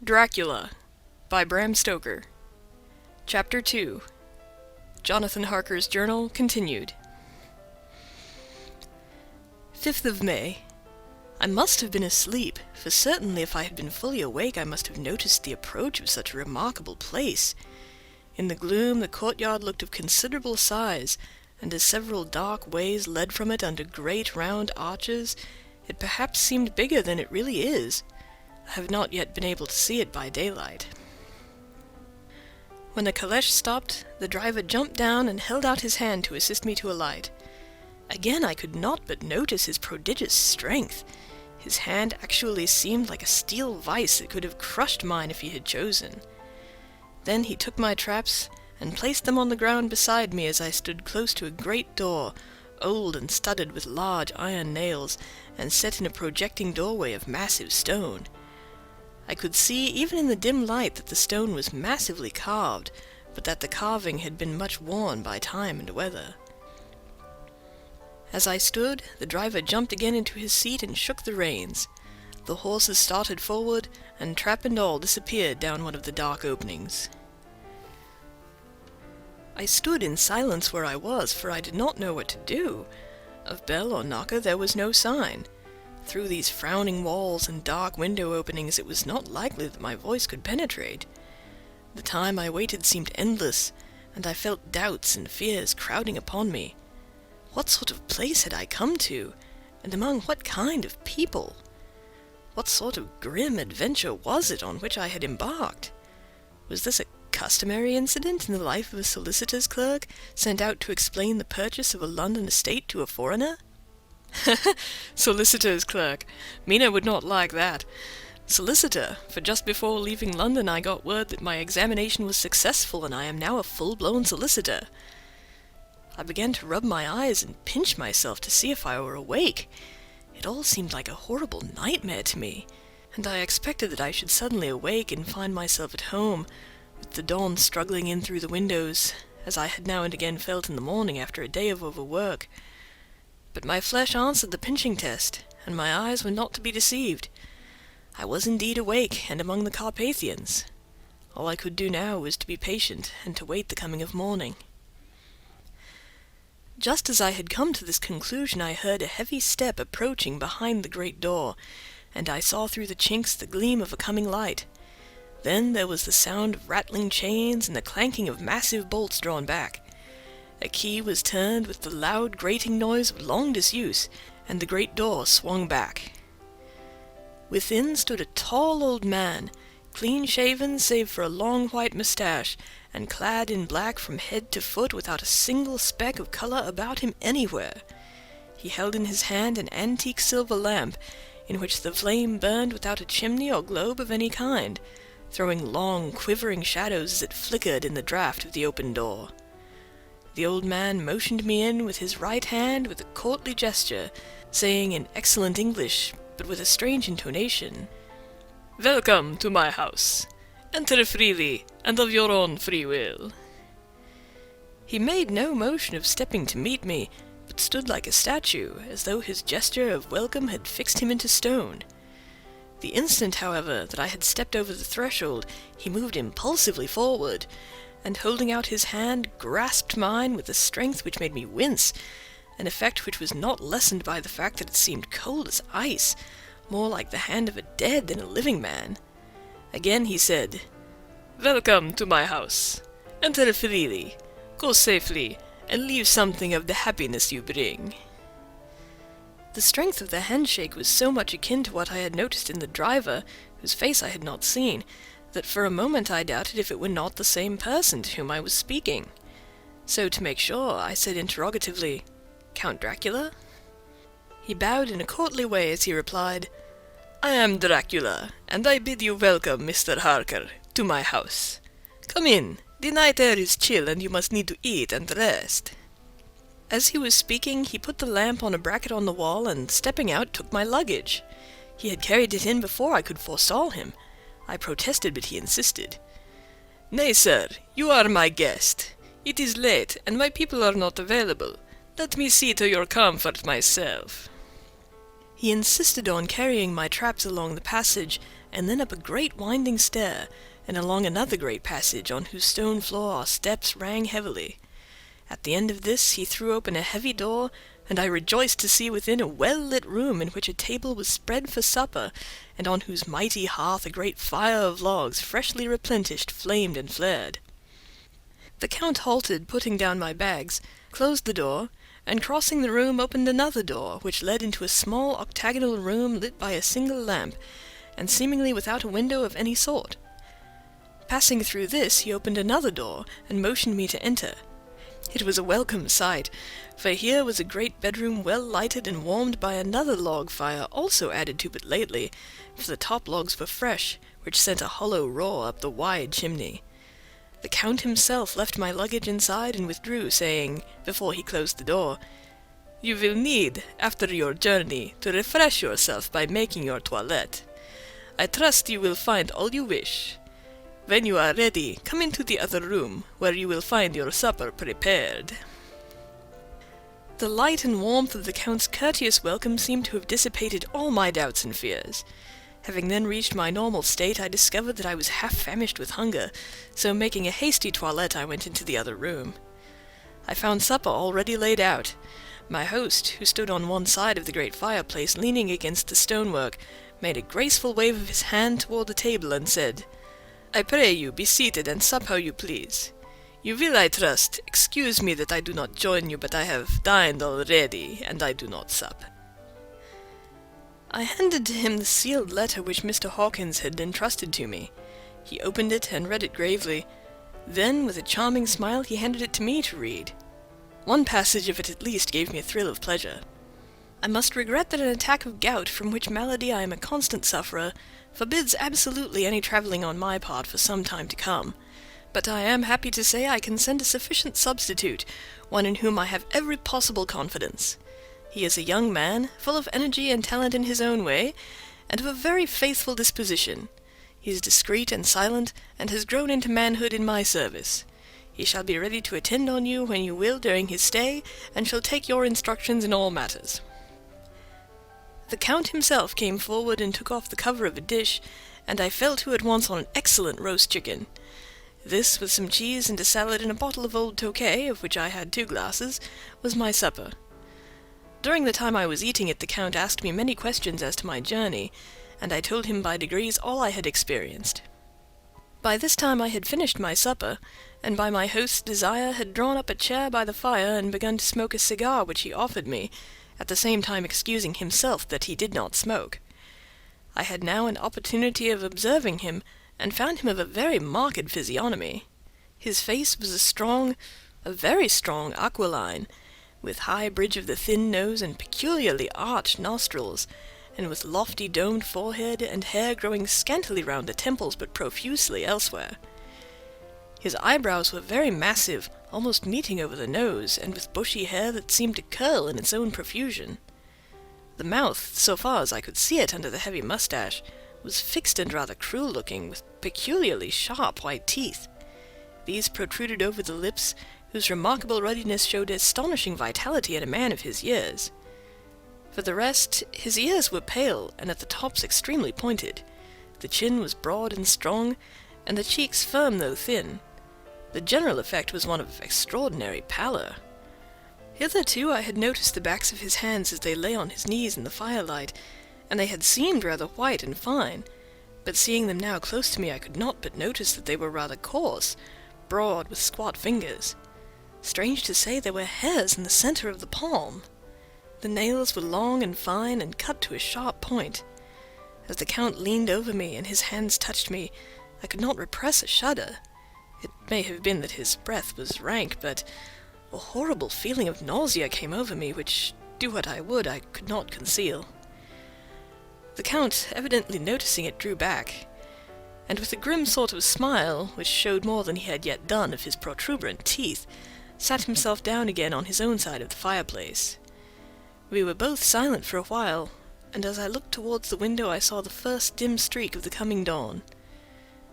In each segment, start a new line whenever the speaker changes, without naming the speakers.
Dracula by Bram Stoker. Chapter 2. Jonathan Harker's Journal continued. 5th of May. I must have been asleep, for certainly if I had been fully awake I must have noticed the approach of such a remarkable place. In the gloom the courtyard looked of considerable size, and as several dark ways led from it under great round arches, it perhaps seemed bigger than it really is. I have not yet been able to see it by daylight. When the calèche stopped, the driver jumped down and held out his hand to assist me to alight. Again I could not but notice his prodigious strength. His hand actually seemed like a steel vice that could have crushed mine if he had chosen. Then he took my traps and placed them on the ground beside me as I stood close to a great door, old and studded with large iron nails, and set in a projecting doorway of massive stone. I could see even in the dim light that the stone was massively carved, but that the carving had been much worn by time and weather. As I stood, the driver jumped again into his seat and shook the reins. The horses started forward, and trap and all disappeared down one of the dark openings. I stood in silence where I was, for I did not know what to do. Of bell or knocker there was no sign. Through these frowning walls and dark window openings it was not likely that my voice could penetrate. The time I waited seemed endless, and I felt doubts and fears crowding upon me. What sort of place had I come to, and among what kind of people? What sort of grim adventure was it on which I had embarked? Was this a customary incident in the life of a solicitor's clerk sent out to explain the purchase of a London estate to a foreigner? Solicitor's clerk. Mina would not like that. Solicitor, for just before leaving London I got word that my examination was successful and I am now a full-blown solicitor. I began to rub my eyes and pinch myself to see if I were awake. It all seemed like a horrible nightmare to me, and I expected that I should suddenly awake and find myself at home, with the dawn struggling in through the windows, as I had now and again felt in the morning after a day of overwork. But my flesh answered the pinching test, and my eyes were not to be deceived. I was indeed awake and among the Carpathians. All I could do now was to be patient and to wait the coming of morning. Just as I had come to this conclusion I heard a heavy step approaching behind the great door, and I saw through the chinks the gleam of a coming light. Then there was the sound of rattling chains and the clanking of massive bolts drawn back. A key was turned with the loud grating noise of long disuse, and the great door swung back. Within stood a tall old man, clean-shaven save for a long white moustache, and clad in black from head to foot without a single speck of color about him anywhere. He held in his hand an antique silver lamp, in which the flame burned without a chimney or globe of any kind, throwing long, quivering shadows as it flickered in the draught of the open door. The old man motioned me in with his right hand with a courtly gesture, saying in excellent English, but with a strange intonation, "Welcome to my house. Enter freely, and of your own free will." He made no motion of stepping to meet me, but stood like a statue, as though his gesture of welcome had fixed him into stone. The instant, however, that I had stepped over the threshold, he moved impulsively forward, and holding out his hand, grasped mine with a strength which made me wince, an effect which was not lessened by the fact that it seemed cold as ice, more like the hand of a dead than a living man. Again he said, "Welcome to my house. Enter freely, go safely, and leave something of the happiness you bring." The strength of the handshake was so much akin to what I had noticed in the driver, whose face I had not seen, that for a moment I doubted if it were not the same person to whom I was speaking. So to make sure, I said interrogatively, "Count Dracula?" He bowed in a courtly way as he replied, "I am Dracula, and I bid you welcome, Mr. Harker, to my house. Come in, the night air is chill and you must need to eat and rest." As he was speaking, he put the lamp on a bracket on the wall and, stepping out, took my luggage. He had carried it in before I could forestall him. I protested, but he insisted. "Nay, sir, you are my guest. It is late, and my people are not available. Let me see to your comfort myself." He insisted on carrying my traps along the passage, and then up a great winding stair, and along another great passage on whose stone floor our steps rang heavily. At the end of this he threw open a heavy door, and I rejoiced to see within a well-lit room in which a table was spread for supper, and on whose mighty hearth a great fire of logs, freshly replenished, flamed and flared. The Count halted, putting down my bags, closed the door, and crossing the room opened another door, which led into a small octagonal room lit by a single lamp, and seemingly without a window of any sort. Passing through this, he opened another door, and motioned me to enter. It was a welcome sight, for here was a great bedroom well lighted and warmed by another log fire, also added to but lately, for the top logs were fresh, which sent a hollow roar up the wide chimney. The Count himself left my luggage inside and withdrew, saying, before he closed the door, "You will need, after your journey, to refresh yourself by making your toilette. I trust you will find all you wish. When you are ready, come into the other room, where you will find your supper prepared." The light and warmth of the Count's courteous welcome seemed to have dissipated all my doubts and fears. Having then reached my normal state, I discovered that I was half famished with hunger, so making a hasty toilette I went into the other room. I found supper already laid out. My host, who stood on one side of the great fireplace leaning against the stonework, made a graceful wave of his hand toward the table and said, "I pray you be seated and sup how you please. You will, I trust, excuse me that I do not join you, but I have dined already, and I do not sup." I handed to him the sealed letter which Mr. Hawkins had entrusted to me. He opened it and read it gravely. Then, with a charming smile, he handed it to me to read. One passage of it at least gave me a thrill of pleasure. "I must regret that an attack of gout, from which malady I am a constant sufferer, forbids absolutely any travelling on my part for some time to come. But I am happy to say I can send a sufficient substitute, one in whom I have every possible confidence. He is a young man, full of energy and talent in his own way, and of a very faithful disposition. He is discreet and silent, and has grown into manhood in my service. He shall be ready to attend on you when you will during his stay, and shall take your instructions in all matters." The Count himself came forward and took off the cover of a dish, and I fell to at once on an excellent roast chicken. This, with some cheese and a salad and a bottle of old Tokay, of which I had 2 glasses, was my supper. During the time I was eating it, the Count asked me many questions as to my journey, and I told him by degrees all I had experienced. By this time I had finished my supper, and by my host's desire had drawn up a chair by the fire and begun to smoke a cigar which he offered me, at the same time excusing himself that he did not smoke. I had now an opportunity of observing him, and found him of a very marked physiognomy. His face was a very strong aquiline, with high bridge of the thin nose and peculiarly arched nostrils, and with lofty domed forehead and hair growing scantily round the temples but profusely elsewhere. His eyebrows were very massive, almost meeting over the nose, and with bushy hair that seemed to curl in its own profusion. The mouth, so far as I could see it under the heavy moustache, was fixed and rather cruel-looking, with peculiarly sharp white teeth. These protruded over the lips, whose remarkable ruddiness showed astonishing vitality in a man of his years. For the rest, his ears were pale, and at the tops extremely pointed. The chin was broad and strong, and the cheeks firm though thin. The general effect was one of extraordinary pallor. Hitherto I had noticed the backs of his hands as they lay on his knees in the firelight, and they had seemed rather white and fine, but seeing them now close to me I could not but notice that they were rather coarse, broad, with squat fingers. Strange to say, there were hairs in the centre of the palm. The nails were long and fine, and cut to a sharp point. As the Count leaned over me, and his hands touched me, I could not repress a shudder. It may have been that his breath was rank, but a horrible feeling of nausea came over me, which, do what I would, I could not conceal. The Count, evidently noticing it, drew back, and with a grim sort of smile, which showed more than he had yet done of his protuberant teeth, sat himself down again on his own side of the fireplace. We were both silent for a while, and as I looked towards the window I saw the first dim streak of the coming dawn.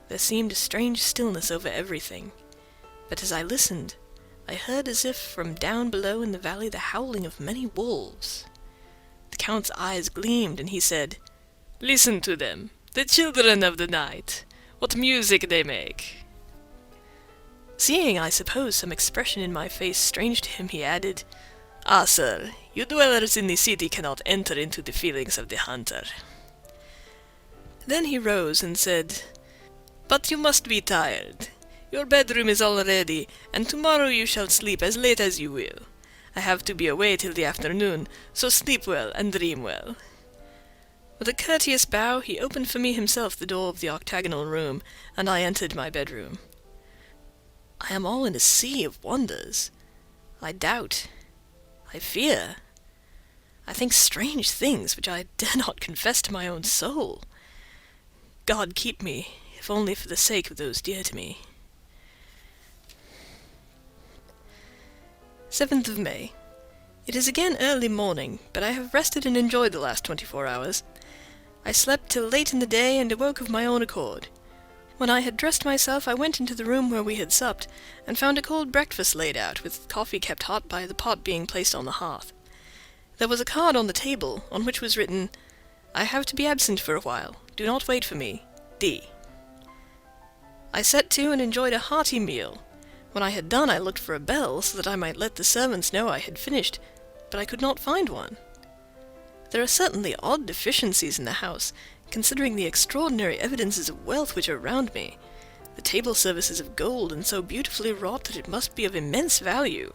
There seemed a strange stillness over everything, but as I listened, I heard as if from down below in the valley the howling of many wolves. The Count's eyes gleamed, and he said, "Listen to them. The children of the night. What music they make!" Seeing, I suppose, some expression in my face strange to him, he added, "Ah, sir, you dwellers in the city cannot enter into the feelings of the hunter." Then he rose and said, "But you must be tired. Your bedroom is all ready, and tomorrow you shall sleep as late as you will. I have to be away till the afternoon, so sleep well and dream well." With a courteous bow, he opened for me himself the door of the octagonal room, and I entered my bedroom. I am all in a sea of wonders. I doubt. I fear. I think strange things which I dare not confess to my own soul. God keep me, if only for the sake of those dear to me. 7th of May. It is again early morning, but I have rested and enjoyed the last 24 hours. I slept till late in the day and awoke of my own accord. When I had dressed myself, I went into the room where we had supped, and found a cold breakfast laid out, with coffee kept hot by the pot being placed on the hearth. There was a card on the table, on which was written, "I have to be absent for a while. Do not wait for me. D." I set to and enjoyed a hearty meal. When I had done, I looked for a bell, so that I might let the servants know I had finished, but I could not find one. There are certainly odd deficiencies in the house, considering the extraordinary evidences of wealth which are round me. The table service is of gold, and so beautifully wrought that it must be of immense value.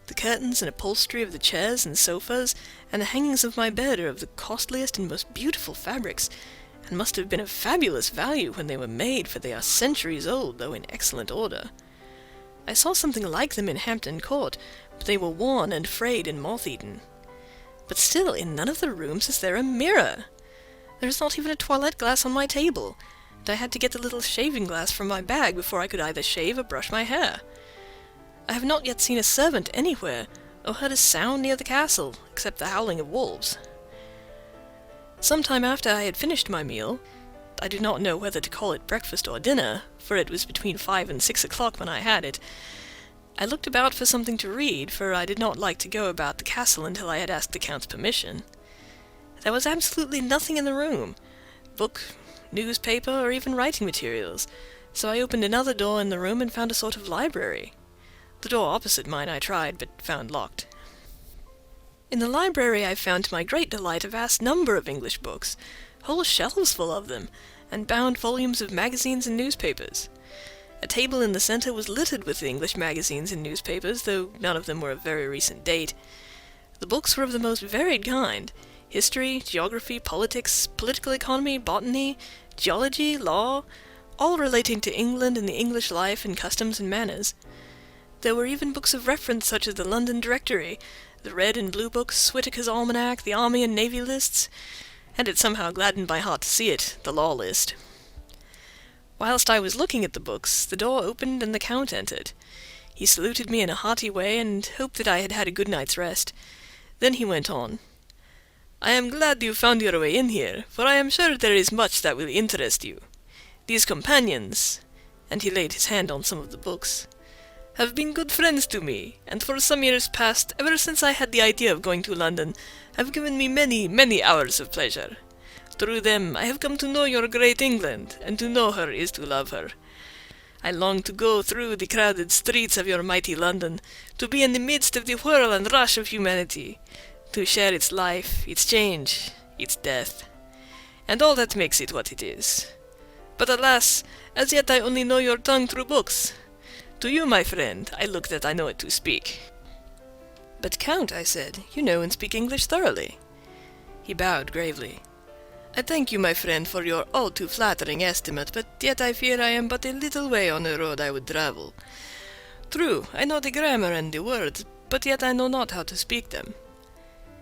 The curtains and upholstery of the chairs and sofas, and the hangings of my bed are of the costliest and most beautiful fabrics, and must have been of fabulous value when they were made, for they are centuries old, though in excellent order. I saw something like them in Hampton Court, but they were worn and frayed and moth-eaten. But still, in none of the rooms is there a mirror. There is not even a toilette glass on my table, and I had to get the little shaving glass from my bag before I could either shave or brush my hair. I have not yet seen a servant anywhere, or heard a sound near the castle, except the howling of wolves. Some time after I had finished my meal, I do not know whether to call it breakfast or dinner, for it was between 5 and 6 o'clock when I had it, I looked about for something to read, for I did not like to go about the castle until I had asked the Count's permission. There was absolutely nothing in the room, book, newspaper, or even writing materials, so I opened another door in the room and found a sort of library. The door opposite mine I tried, but found locked. In the library I found to my great delight a vast number of English books, whole shelves full of them, and bound volumes of magazines and newspapers. A table in the centre was littered with the English magazines and newspapers, though none of them were of very recent date. The books were of the most varied kind: history, geography, politics, political economy, botany, geology, law, all relating to England and the English life and customs and manners. There were even books of reference such as the London Directory, the Red and Blue Books, Whitaker's Almanac, the Army and Navy Lists, and it somehow gladdened my heart to see it, the Law List. Whilst I was looking at the books, the door opened and the Count entered. He saluted me in a hearty way, and hoped that I had had a good night's rest. Then he went on. "I am glad you found your way in here, for I am sure there is much that will interest you. These companions," and he laid his hand on some of the books, "have been good friends to me, and for some years past, ever since I had the idea of going to London, have given me many, many hours of pleasure. Through them I have come to know your great England, and to know her is to love her. I long to go through the crowded streets of your mighty London, to be in the midst of the whirl and rush of humanity, to share its life, its change, its death, and all that makes it what it is. But alas, as yet I only know your tongue through books. To you, my friend, I look that I know it to speak." "But, Count," I said, "you know and speak English thoroughly." He bowed gravely. "I thank you, my friend, for your all too flattering estimate, but yet I fear I am but a little way on the road I would travel. True, I know the grammar and the words, but yet I know not how to speak them."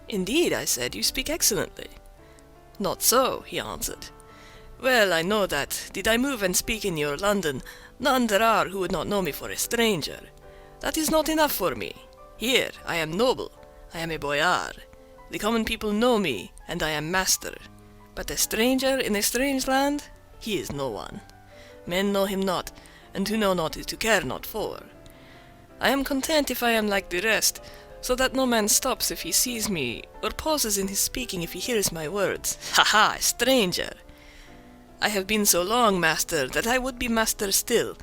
"Indeed," I said, "you speak excellently." "Not so," he answered. "Well, I know that, did I move and speak in your London, none there are who would not know me for a stranger. That is not enough for me. Here I am noble, I am a boyar. The common people know me, and I am master. But a stranger in a strange land, he is no one. Men know him not, and to know not is to care not for. I am content if I am like the rest, so that no man stops if he sees me, or pauses in his speaking if he hears my words. Ha ha, a stranger! I have been so long master that I would be master still,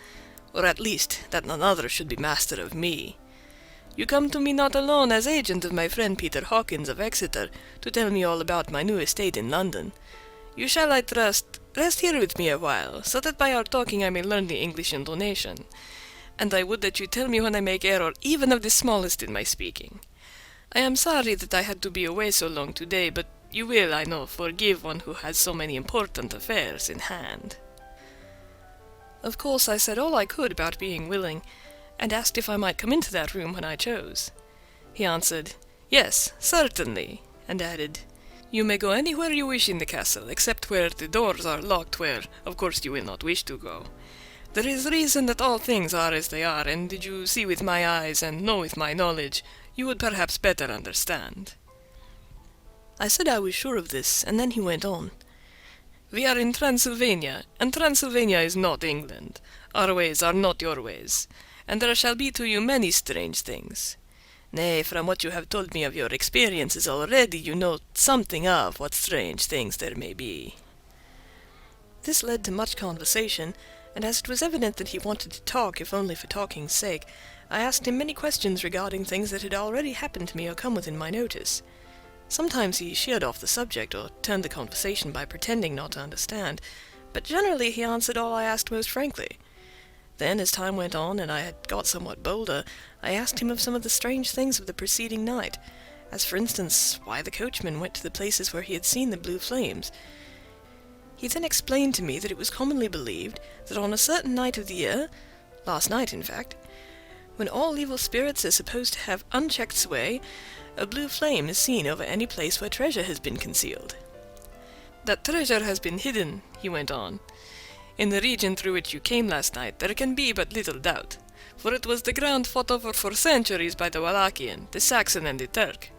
or at least that none other should be master of me. You come to me not alone as agent of my friend Peter Hawkins of Exeter to tell me all about my new estate in London. You shall, I trust, rest here with me a while, so that by our talking I may learn the English intonation. And I would that you tell me when I make error even of the smallest in my speaking. I am sorry that I had to be away so long today, but you will, I know, forgive one who has so many important affairs in hand. Of course I said all I could about being willing, and asked if I might come into that room when I chose. He answered, "Yes, certainly," and added, "You may go anywhere you wish in the castle, except where the doors are locked, where, of course, you will not wish to go. There is reason that all things are as they are, and did you see with my eyes and know with my knowledge, you would perhaps better understand." I said I was sure of this, and then he went on. "We are in Transylvania, and Transylvania is not England. Our ways are not your ways, and there shall be to you many strange things. Nay, from what you have told me of your experiences already, you know something of what strange things there may be." This led to much conversation, and as it was evident that he wanted to talk, if only for talking's sake, I asked him many questions regarding things that had already happened to me or come within my notice. Sometimes he sheered off the subject, or turned the conversation by pretending not to understand, but generally he answered all I asked most frankly. Then, as time went on, and I had got somewhat bolder, I asked him of some of the strange things of the preceding night, as for instance, why the coachman went to the places where he had seen the blue flames. He then explained to me that it was commonly believed that on a certain night of the year, last night in fact, when all evil spirits are supposed to have unchecked sway, a blue flame is seen over any place where treasure has been concealed. "That treasure has been hidden," he went on. "In the region through which you came last night there can be but little doubt, for it was the ground fought over for centuries by the Wallachian, the Saxon and the Turk.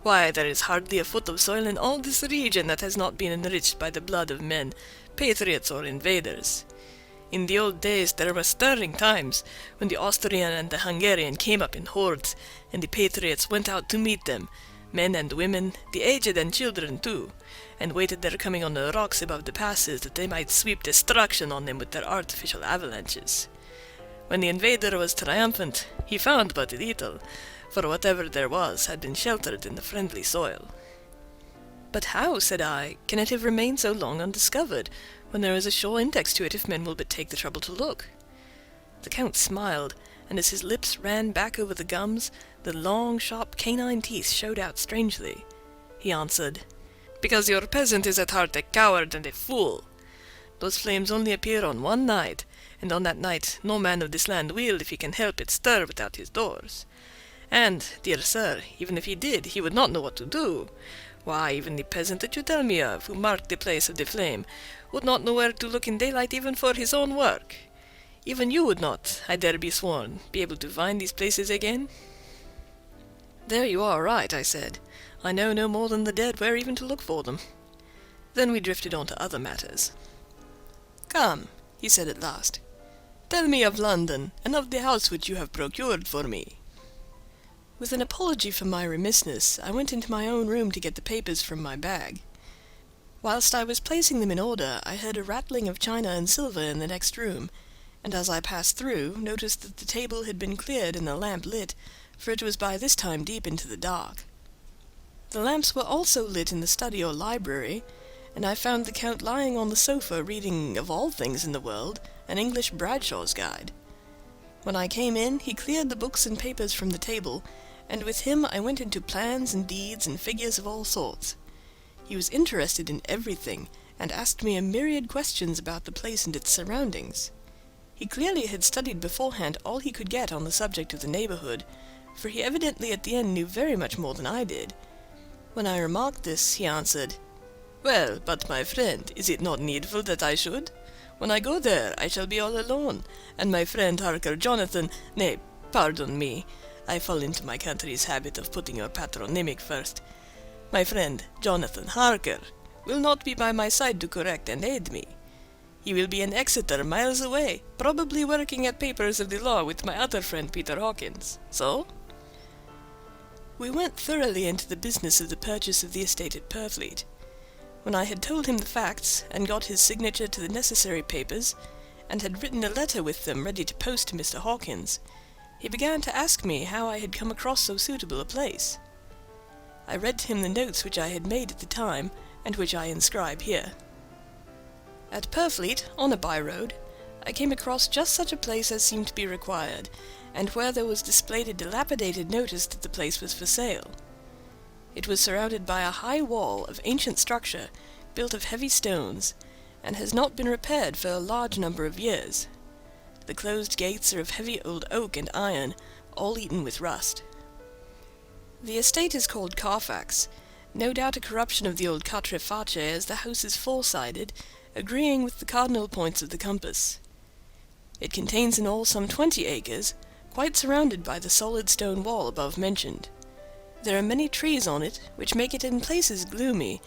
Why, there is hardly a foot of soil in all this region that has not been enriched by the blood of men, patriots or invaders. In the old days there were stirring times, when the Austrian and the Hungarian came up in hordes, and the patriots went out to meet them, men and women, the aged and children too, and waited their coming on the rocks above the passes that they might sweep destruction on them with their artificial avalanches. When the invader was triumphant, he found but little, for whatever there was had been sheltered in the friendly soil." "But how," said I, "can it have remained so long undiscovered, when there is a sure index to it if men will but take the trouble to look?" The Count smiled, and as his lips ran back over the gums, the long, sharp canine teeth showed out strangely. He answered, "Because your peasant is at heart a coward and a fool. Those flames only appear on one night, and on that night no man of this land will, if he can help it, stir without his doors. And, dear sir, even if he did, he would not know what to do. Why, even the peasant that you tell me of, who marked the place of the flame, would not know where to look in daylight even for his own work. Even you would not, I dare be sworn, be able to find these places again." "There you are right," I said. "I know no more than the dead where even to look for them." Then we drifted on to other matters. "Come," he said at last, "tell me of London, and of the house which you have procured for me." With an apology for my remissness, I went into my own room to get the papers from my bag. Whilst I was placing them in order, I heard a rattling of china and silver in the next room, and as I passed through, noticed that the table had been cleared and the lamp lit, for it was by this time deep into the dark. The lamps were also lit in the study or library, and I found the Count lying on the sofa reading, of all things in the world, an English Bradshaw's Guide. When I came in, he cleared the books and papers from the table, and with him I went into plans and deeds and figures of all sorts. He was interested in everything, and asked me a myriad questions about the place and its surroundings. He clearly had studied beforehand all he could get on the subject of the neighbourhood, for he evidently at the end knew very much more than I did. When I remarked this, he answered, "Well, but my friend, is it not needful that I should? When I go there, I shall be all alone, and my friend Harker Jonathan, nay, pardon me, I fall into my country's habit of putting your patronymic first. My friend Jonathan Harker will not be by my side to correct and aid me. He will be in Exeter, miles away, probably working at papers of the law with my other friend Peter Hawkins. So?" We went thoroughly into the business of the purchase of the estate at Purfleet. When I had told him the facts, and got his signature to the necessary papers, and had written a letter with them ready to post to Mr. Hawkins, he began to ask me how I had come across so suitable a place. I read to him the notes which I had made at the time, and which I inscribe here. At Purfleet, on a by-road, I came across just such a place as seemed to be required, and where there was displayed a dilapidated notice that the place was for sale. It was surrounded by a high wall of ancient structure, built of heavy stones, and has not been repaired for a large number of years. The closed gates are of heavy old oak and iron, all eaten with rust. The estate is called Carfax, no doubt a corruption of the old Quatre Face, as the house is four-sided, agreeing with the cardinal points of the compass. It contains in all some 20 acres, quite surrounded by the solid stone wall above mentioned. There are many trees on it, which make it in places gloomy,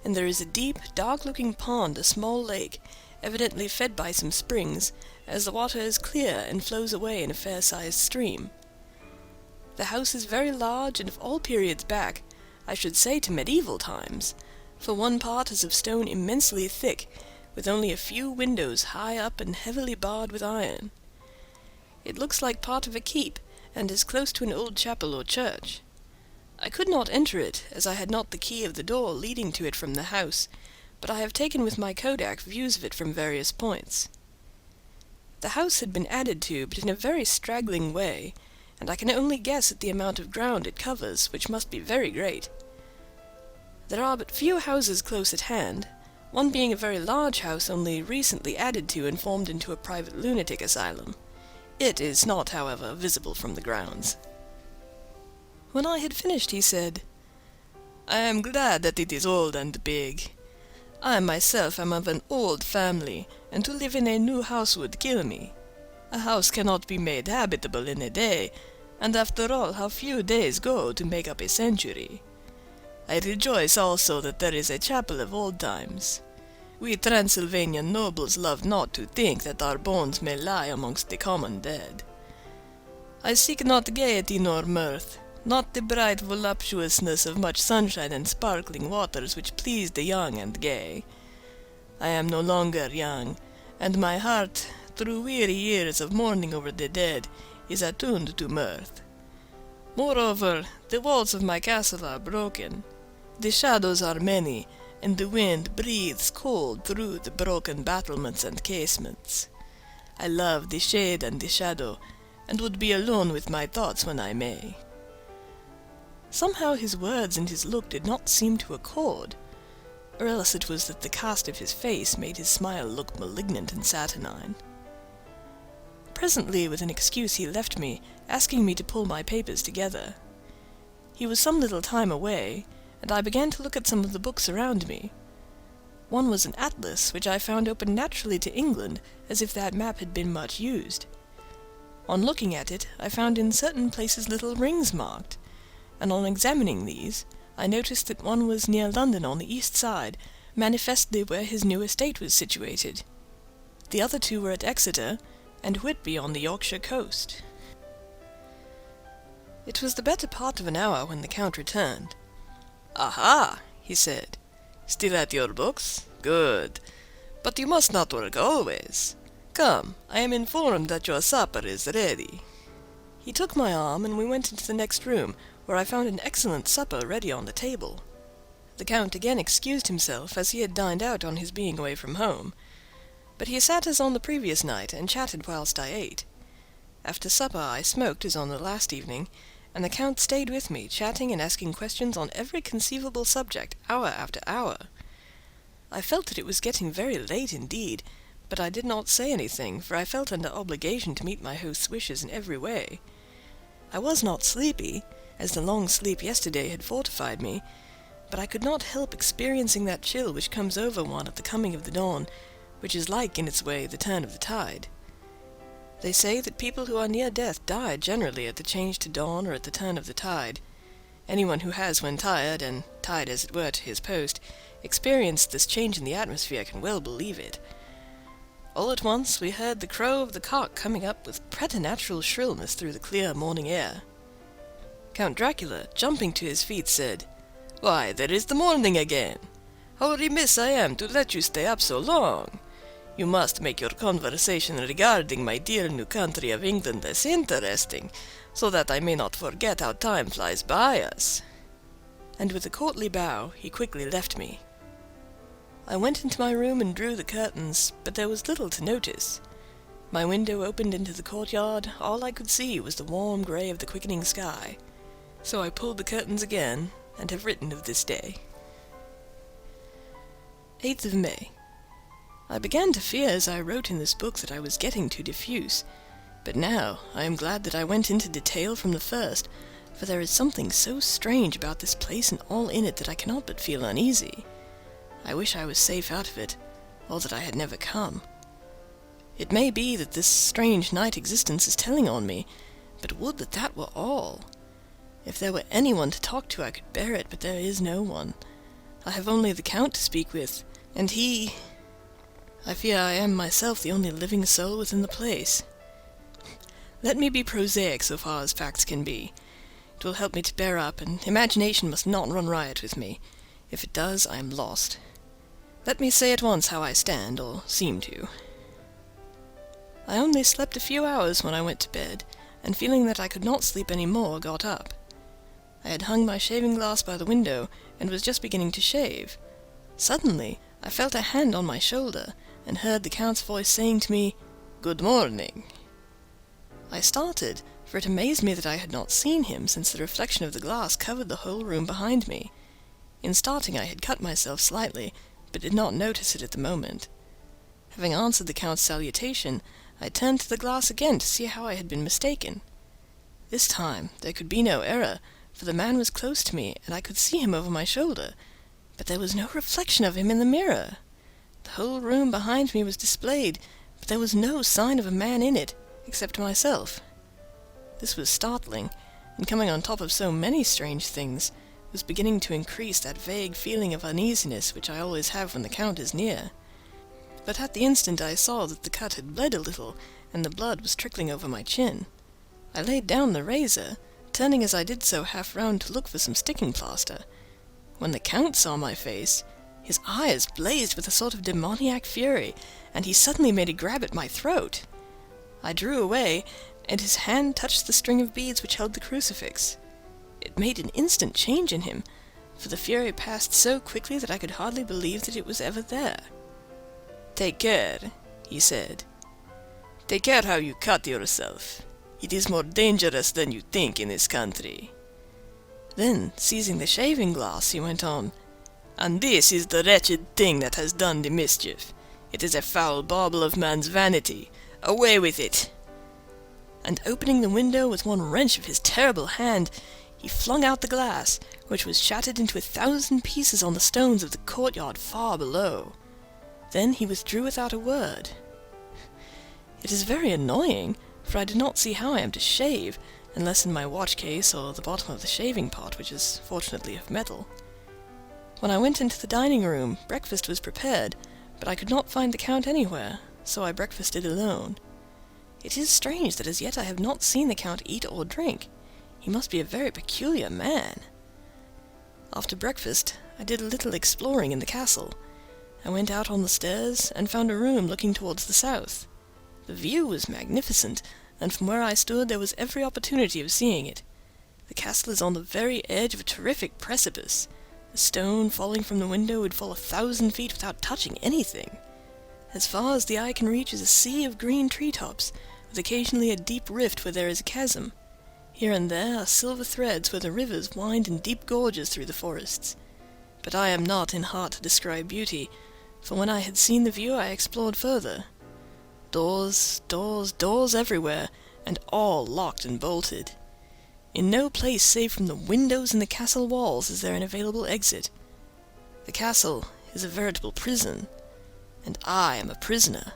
and there is a deep, dark-looking pond, a small lake, evidently fed by some springs, as the water is clear and flows away in a fair-sized stream. The house is very large, and of all periods back, I should say to medieval times, for one part is of stone immensely thick, with only a few windows high up and heavily barred with iron. It looks like part of a keep, and is close to an old chapel or church. I could not enter it, as I had not the key of the door leading to it from the house, but I have taken with my kodak views of it from various points. The house had been added to, but in a very straggling way, and I can only guess at the amount of ground it covers, which must be very great. There are but few houses close at hand, one being a very large house only recently added to and formed into a private lunatic asylum. It is not, however, visible from the grounds. When I had finished, he said, "I am glad that it is old and big. I myself am of an old family, and to live in a new house would kill me. A house cannot be made habitable in a day, and after all, how few days go to make up a century. I rejoice also that there is a chapel of old times. We Transylvanian nobles love not to think that our bones may lie amongst the common dead. I seek not gaiety nor mirth, not the bright voluptuousness of much sunshine and sparkling waters which please the young and gay. I am no longer young, and my heart, through weary years of mourning over the dead, is attuned to mirth. Moreover, the walls of my castle are broken. The shadows are many, and the wind breathes cold through the broken battlements and casements. I love the shade and the shadow, and would be alone with my thoughts when I may." Somehow his words and his look did not seem to accord, or else it was that the cast of his face made his smile look malignant and saturnine. Presently, with an excuse, he left me, asking me to pull my papers together. He was some little time away, and I began to look at some of the books around me. One was an atlas, which I found open naturally to England, as if that map had been much used. On looking at it, I found in certain places little rings marked, and on examining these, I noticed that one was near London on the east side, manifestly where his new estate was situated. The other two were at Exeter, and Whitby on the Yorkshire coast. It was the better part of an hour when the Count returned. "Aha!" he said. "Still at your books? Good. But you must not work always. Come, I am informed that your supper is ready." He took my arm, and we went into the next room, where I found an excellent supper ready on the table. The Count again excused himself, as he had dined out on his being away from home, but he sat as on the previous night, and chatted whilst I ate. After supper I smoked as on the last evening, and the Count stayed with me, chatting and asking questions on every conceivable subject, hour after hour. I felt that it was getting very late indeed, but I did not say anything, for I felt under obligation to meet my host's wishes in every way. I was not sleepy, as the long sleep yesterday had fortified me, but I could not help experiencing that chill which comes over one at the coming of the dawn, which is like, in its way, the turn of the tide. They say that people who are near death die generally at the change to dawn or at the turn of the tide. Anyone who has, when tired, and tied as it were to his post, experienced this change in the atmosphere can well believe it. All at once we heard the crow of the cock coming up with preternatural shrillness through the clear morning air. Count Dracula, jumping to his feet, said, "Why, there is the morning again! How remiss I am to let you stay up so long. You must make your conversation regarding my dear new country of England less interesting, so that I may not forget how time flies by us." And with a courtly bow, he quickly left me. I went into my room and drew the curtains, but there was little to notice. My window opened into the courtyard. All I could see was the warm grey of the quickening sky. So I pulled the curtains again, and have written of this day. 8th of May. I began to fear as I wrote in this book that I was getting too diffuse, but now I am glad that I went into detail from the first, for there is something so strange about this place and all in it that I cannot but feel uneasy. I wish I was safe out of it, or that I had never come. It may be that this strange night existence is telling on me, but would that that were all. If there were anyone to talk to I could bear it, but there is no one. I have only the Count to speak with, and he... I fear I am myself the only living soul within the place. Let me be prosaic so far as facts can be. It will help me to bear up, and imagination must not run riot with me. If it does, I am lost. Let me say at once how I stand, or seem to. I only slept a few hours when I went to bed, and feeling that I could not sleep any more, got up. I had hung my shaving glass by the window, and was just beginning to shave. Suddenly, I felt a hand on my shoulder, and heard the Count's voice saying to me, "Good morning." I started, for it amazed me that I had not seen him, since the reflection of the glass covered the whole room behind me. In starting I had cut myself slightly, but did not notice it at the moment. Having answered the Count's salutation, I turned to the glass again to see how I had been mistaken. This time there could be no error, for the man was close to me, and I could see him over my shoulder, but there was no reflection of him in the mirror. The whole room behind me was displayed, but there was no sign of a man in it, except myself. This was startling, and coming on top of so many strange things, was beginning to increase that vague feeling of uneasiness which I always have when the Count is near. But at the instant I saw that the cut had bled a little, and the blood was trickling over my chin. I laid down the razor, turning as I did so half round to look for some sticking plaster. When the Count saw my face, his eyes blazed with a sort of demoniac fury, and he suddenly made a grab at my throat. I drew away, and his hand touched the string of beads which held the crucifix. It made an instant change in him, for the fury passed so quickly that I could hardly believe that it was ever there. "Take care," he said. "Take care how you cut yourself. It is more dangerous than you think in this country." Then, seizing the shaving glass, he went on, "And this is the wretched thing that has done the mischief. It is a foul bauble of man's vanity. Away with it!" And opening the window with one wrench of his terrible hand, he flung out the glass, which was shattered into 1,000 pieces on the stones of the courtyard far below. Then he withdrew without a word. It is very annoying, for I do not see how I am to shave, unless in my watch case or the bottom of the shaving pot, which is fortunately of metal. When I went into the dining room, breakfast was prepared, but I could not find the Count anywhere, so I breakfasted alone. It is strange that as yet I have not seen the Count eat or drink. He must be a very peculiar man. After breakfast, I did a little exploring in the castle. I went out on the stairs and found a room looking towards the south. The view was magnificent, and from where I stood there was every opportunity of seeing it. The castle is on the very edge of a terrific precipice. A stone falling from the window would fall 1,000 feet without touching anything. As far as the eye can reach is a sea of green treetops, with occasionally a deep rift where there is a chasm. Here and there are silver threads where the rivers wind in deep gorges through the forests. But I am not in heart to describe beauty, for when I had seen the view I explored further. Doors, doors, doors everywhere, and all locked and bolted. In no place save from the windows in the castle walls is there an available exit. The castle is a veritable prison, and I am a prisoner.